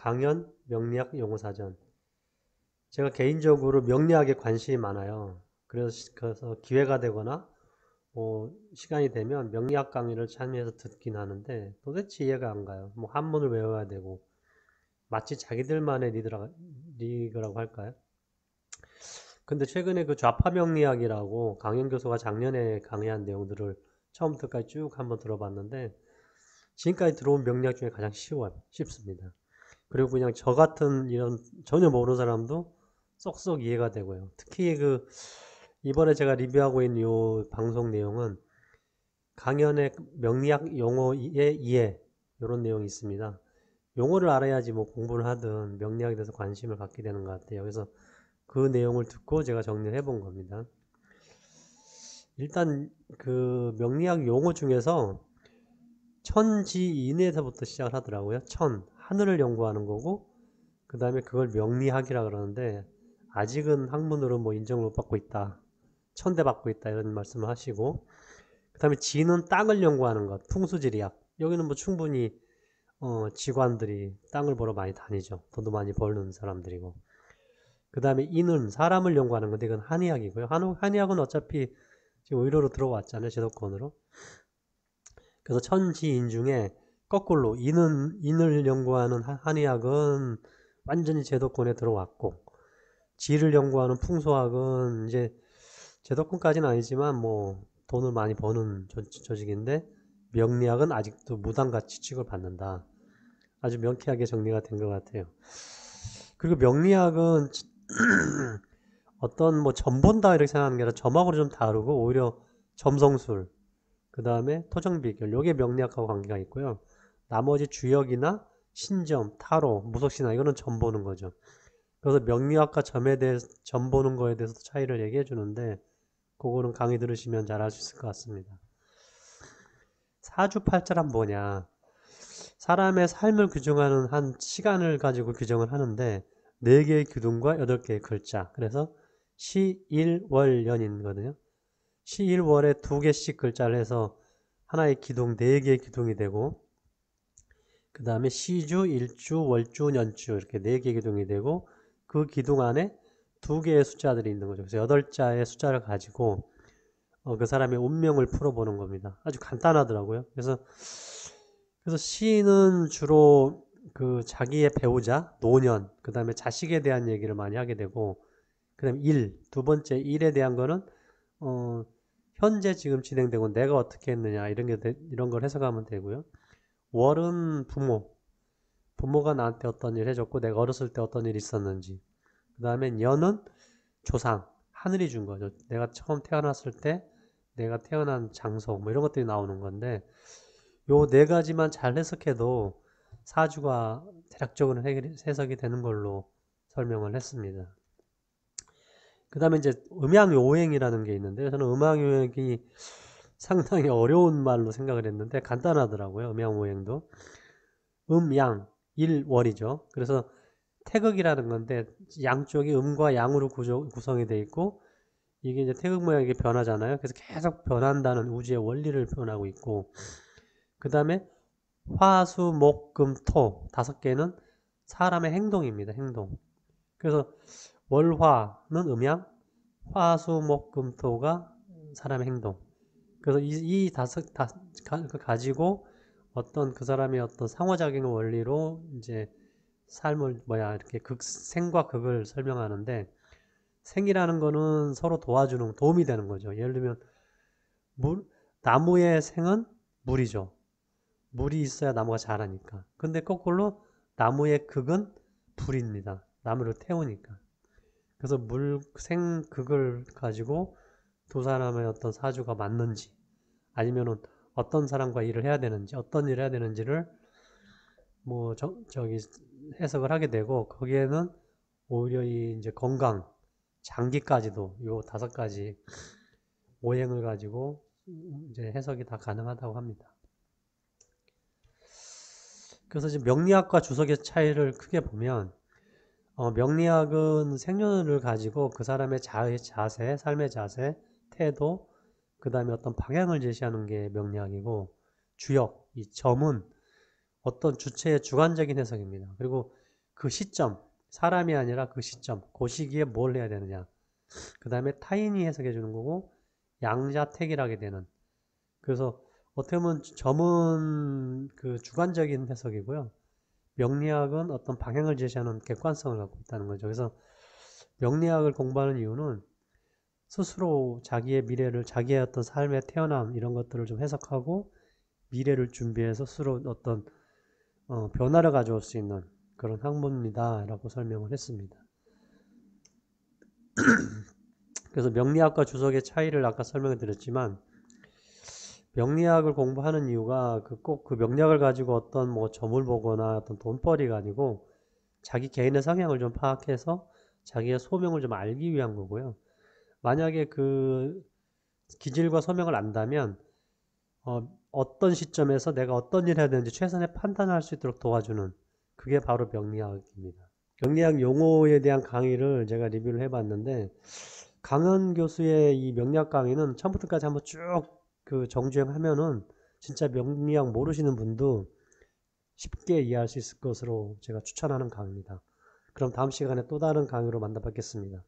강연 명리학 용어사전. 제가 개인적으로 명리학에 관심이 많아요. 그래서 기회가 되거나 시간이 되면 명리학 강의를 참여해서 듣긴 하는데 도대체 이해가 안 가요. 뭐 한문을 외워야 되고 마치 자기들만의 리그라고 할까요? 근데 최근에 그 좌파 명리학이라고 강연 교수가 작년에 강의한 내용들을 처음부터까지 쭉 한번 들어봤는데 지금까지 들어온 명리학 중에 가장 쉽습니다. 그리고 그냥 저 같은 이런 전혀 모르는 사람도 쏙쏙 이해가 되고요. 특히 이번에 제가 리뷰하고 있는 이 방송 내용은 강연의 명리학 용어의 이해 이런 내용이 있습니다. 용어를 알아야지 뭐 공부를 하든 명리학에 대해서 관심을 갖게 되는 것 같아요. 그래서 그 내용을 듣고 제가 정리를 해본 겁니다. 일단 그 명리학 용어 중에서 천지인에서부터 시작을 하더라고요. 하늘을 연구하는 거고 그 다음에 그걸 명리학이라 그러는데 아직은 학문으로 뭐 인정을 못 받고 있다. 천대받고 있다 이런 말씀을 하시고 그 다음에 지는 땅을 연구하는 것, 풍수지리학. 여기는 뭐 충분히 직관들이 땅을 보러 많이 다니죠. 돈도 많이 벌는 사람들이고. 그 다음에 인은 사람을 연구하는 건데 이건 한의학이고요. 한의학은 어차피 지금 의료로 들어왔잖아요. 제도권으로. 그래서 천지인 중에 거꾸로 인을 연구하는 한의학은 완전히 제도권에 들어왔고 지를 연구하는 풍수학은 이제 제도권까지는 아니지만 뭐 돈을 많이 버는 조직인데 명리학은 아직도 무당같이 취급받는다. 아주 명쾌하게 정리가 된 것 같아요. 그리고 명리학은 어떤 뭐 점본다 이렇게 생각하는 게 아니라 점하고는 좀 다르고 오히려 점성술 그 다음에 토정비결 요게 명리학하고 관계가 있고요. 나머지 주역이나 신점, 타로, 무속신화 이거는 점 보는 거죠. 그래서 명리학과 점 보는 거에 대해서도 차이를 얘기해 주는데 그거는 강의 들으시면 잘 알 수 있을 것 같습니다. 사주팔자란 뭐냐? 사람의 삶을 규정하는 한 시간을 가지고 규정을 하는데 4개의 기둥과 8개의 글자. 그래서 시일월연이거든요. 시일월에 2개씩 글자를 해서 하나의 기둥, 4개의 기둥이 되고 그 다음에 시주, 일주, 월주, 년주 이렇게 4개의 기둥이 되고 그 기둥 안에 2개의 숫자들이 있는 거죠. 그래서 8자의 숫자를 가지고 그 사람의 운명을 풀어보는 겁니다. 아주 간단하더라고요. 그래서 시는 주로 그 자기의 배우자, 노년, 그 다음에 자식에 대한 얘기를 많이 하게 되고 그 다음에 두 번째 일에 대한 거는 현재 지금 진행되고 내가 어떻게 했느냐 이런 걸 해석하면 되고요. 월은 부모가 나한테 어떤 일 해줬고 내가 어렸을 때 어떤 일이 있었는지 그 다음에 년은 조상, 하늘이 준 거죠. 내가 처음 태어났을 때 내가 태어난 장소 뭐 이런 것들이 나오는 건데 요 4가지만 잘 해석해도 사주가 대략적으로 해석이 되는 걸로 설명을 했습니다. 그 다음에 이제 음양요행이라는 게 있는데 저는 음양요행이 상당히 어려운 말로 생각을 했는데 간단하더라고요. 음양오행도 음양 일월이죠. 그래서 태극이라는 건데 양쪽이 음과 양으로 구성이 되어 있고 이게 이제 태극 모양이 변하잖아요. 그래서 계속 변한다는 우주의 원리를 표현하고 있고 그 다음에 화, 수, 목, 금, 토 5개는 사람의 행동입니다. 행동. 그래서 월화는 음양, 화, 수, 목, 금, 토가 사람의 행동. 그래서 이 가지고 어떤 그 사람의 어떤 상호작용 원리로 이제 삶을 이렇게 생과 극을 설명하는데 생이라는 거는 서로 도움이 되는 거죠. 예를 들면 나무의 생은 물이죠. 물이 있어야 나무가 자라니까. 근데 거꾸로 나무의 극은 불입니다. 나무를 태우니까. 그래서 생극을 가지고 두 사람의 어떤 사주가 맞는지 아니면은 어떤 사람과 일을 해야 되는지 어떤 일을 해야 되는지를 뭐 저기 해석을 하게 되고 거기에는 오히려 이제 건강 장기까지도 요 5가지 오행을 가지고 이제 해석이 다 가능하다고 합니다. 그래서 이제 명리학과 주석의 차이를 크게 보면 명리학은 생년을 가지고 그 사람의 자세, 삶의 자세, 태도, 그 다음에 어떤 방향을 제시하는 게 명리학이고 주역, 이 점은 어떤 주체의 주관적인 해석입니다. 그리고 그 시점, 사람이 아니라 그 시점, 그 시기에 뭘 해야 되느냐. 그 다음에 타인이 해석해 주는 거고, 양자택일하게 되는. 그래서 어떻게 보면 점은 그 주관적인 해석이고요. 명리학은 어떤 방향을 제시하는 객관성을 갖고 있다는 거죠. 그래서 명리학을 공부하는 이유는 스스로 자기의 미래를, 자기의 어떤 삶의 태어남, 이런 것들을 좀 해석하고, 미래를 준비해서 스스로 어떤 변화를 가져올 수 있는 그런 학문입니다. 라고 설명을 했습니다. 그래서 명리학과 주석의 차이를 아까 설명해 드렸지만, 명리학을 공부하는 이유가 꼭 그 명리학을 가지고 어떤 뭐 점을 보거나 어떤 돈벌이가 아니고, 자기 개인의 성향을 좀 파악해서 자기의 소명을 좀 알기 위한 거고요. 만약에 그 기질과 소명을 안다면 어떤 시점에서 내가 어떤 일을 해야 되는지 최선의 판단할 수 있도록 도와주는, 그게 바로 명리학입니다. 명리학 용어에 대한 강의를 제가 리뷰를 해봤는데, 강은 교수의 이 명리학 강의는 처음부터까지 한번 쭉 그 정주행하면은 진짜 명리학 모르시는 분도 쉽게 이해할 수 있을 것으로 제가 추천하는 강의입니다. 그럼 다음 시간에 또 다른 강의로 만나 뵙겠습니다.